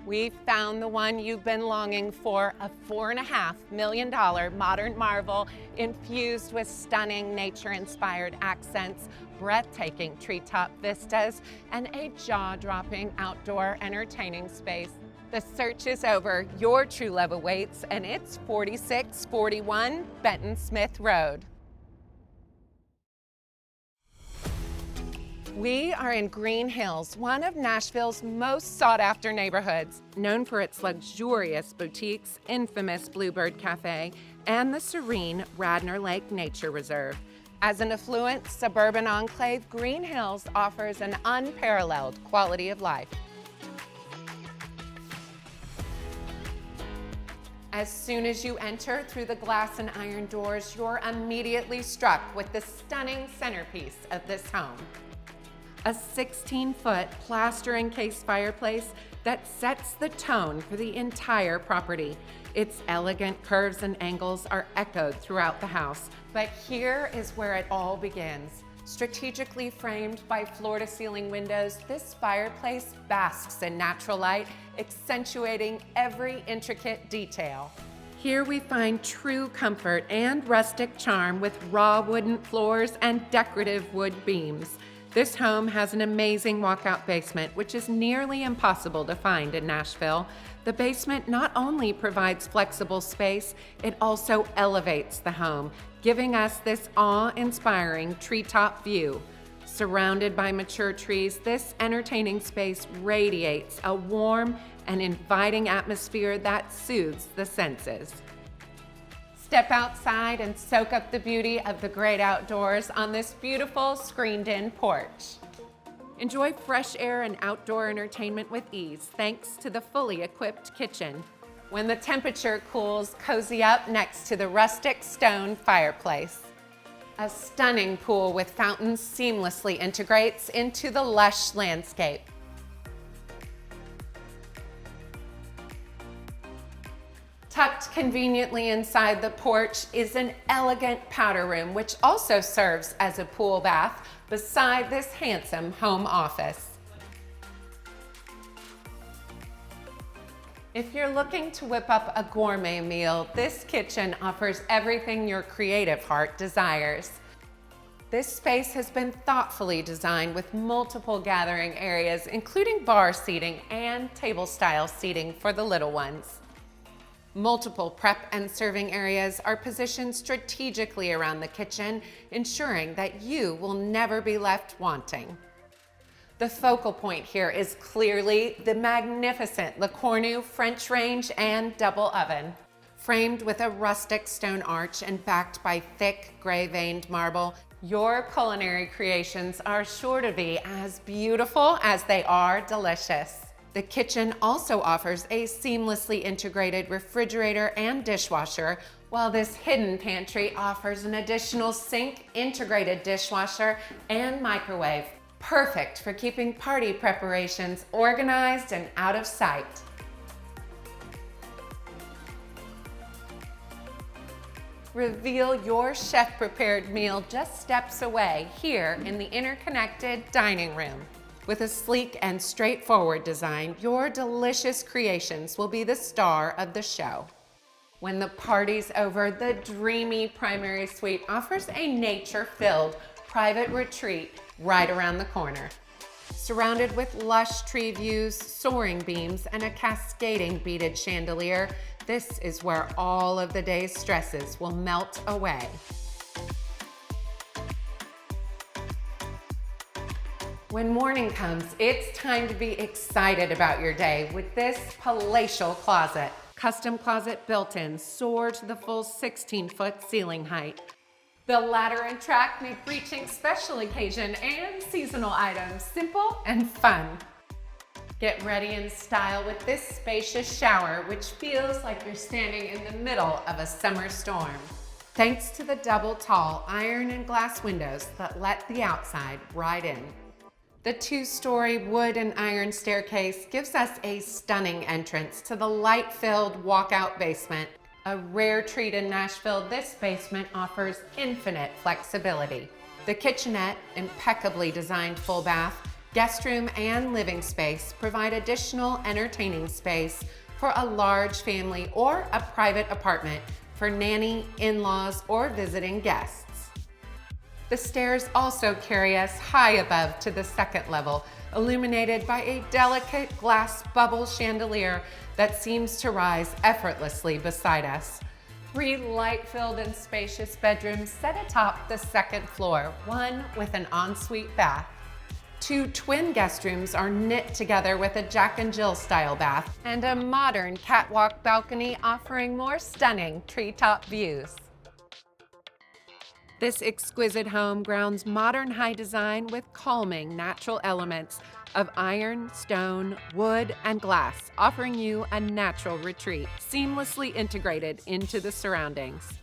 We found the one you've been longing for, a $4.5 million modern marvel infused with stunning nature-inspired accents, breathtaking treetop vistas, and a jaw-dropping outdoor entertaining space. The search is over, your true love awaits, and it's 4641 Benton Smith Road. We are in Green Hills, one of Nashville's most sought-after neighborhoods, known for its luxurious boutiques, infamous Bluebird Cafe, and the serene Radnor Lake Nature Reserve. As an affluent suburban enclave, Green Hills offers an unparalleled quality of life. As soon as you enter through the glass and iron doors, you're immediately struck with the stunning centerpiece of this home. A 16-foot plaster-encased fireplace that sets the tone for the entire property. Its elegant curves and angles are echoed throughout the house. But here is where it all begins. Strategically framed by floor-to-ceiling windows, this fireplace basks in natural light, accentuating every intricate detail. Here we find true comfort and rustic charm with raw wooden floors and decorative wood beams. This home has an amazing walkout basement, which is nearly impossible to find in Nashville. The basement not only provides flexible space, it also elevates the home, giving us this awe-inspiring treetop view. Surrounded by mature trees, this entertaining space radiates a warm and inviting atmosphere that soothes the senses. Step outside and soak up the beauty of the great outdoors on this beautiful screened-in porch. Enjoy fresh air and outdoor entertainment with ease, thanks to the fully equipped kitchen. When the temperature cools, cozy up next to the rustic stone fireplace. A stunning pool with fountains seamlessly integrates into the lush landscape. Tucked conveniently inside the porch is an elegant powder room, which also serves as a pool bath beside this handsome home office. If you're looking to whip up a gourmet meal, this kitchen offers everything your creative heart desires. This space has been thoughtfully designed with multiple gathering areas, including bar seating and table-style seating for the little ones. Multiple prep and serving areas are positioned strategically around the kitchen, ensuring that you will never be left wanting. The focal point here is clearly the magnificent Le Cornu French range and double oven. Framed with a rustic stone arch and backed by thick gray-veined marble, your culinary creations are sure to be as beautiful as they are delicious. The kitchen also offers a seamlessly integrated refrigerator and dishwasher, while this hidden pantry offers an additional sink, integrated dishwasher, and microwave, perfect for keeping party preparations organized and out of sight. Reveal your chef-prepared meal just steps away here in the interconnected dining room. With a sleek and straightforward design, your delicious creations will be the star of the show. When the party's over, the dreamy primary suite offers a nature-filled private retreat right around the corner. Surrounded with lush tree views, soaring beams, and a cascading beaded chandelier, this is where all of the day's stresses will melt away. When morning comes, it's time to be excited about your day with this palatial closet. Custom closet built-in soar to the full 16-foot ceiling height. The ladder and track make reaching special occasion and seasonal items simple and fun. Get ready in style with this spacious shower, which feels like you're standing in the middle of a summer storm. Thanks to the double tall iron and glass windows that let the outside right in. The two-story wood and iron staircase gives us a stunning entrance to the light-filled walkout basement. A rare treat in Nashville, this basement offers infinite flexibility. The kitchenette, impeccably designed full bath, Guest room and living space provide additional entertaining space for a large family or a private apartment for nanny, in-laws, or visiting guests. The stairs also carry us high above to the second level, illuminated by a delicate glass bubble chandelier that seems to rise effortlessly beside us. 3 light-filled and spacious bedrooms set atop the second floor, one with an ensuite bath. 2 twin guest rooms are knit together with a Jack and Jill style bath and a modern catwalk balcony offering more stunning treetop views. This exquisite home grounds modern high design with calming natural elements of iron, stone, wood, and glass, offering you a natural retreat, seamlessly integrated into the surroundings.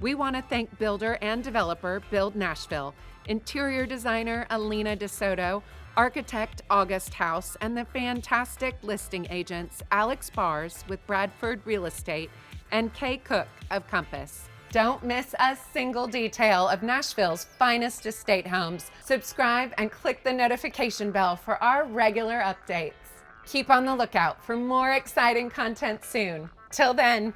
We want to thank builder and developer Build Nashville, interior designer Elena Desoto, architect August House, and the fantastic listing agents Alex Bars with Bradford Real Estate and Kay Cook of Compass. Don't miss a single detail of Nashville's finest estate homes. Subscribe and click the notification bell for our regular updates. Keep on the lookout for more exciting content soon. Till then.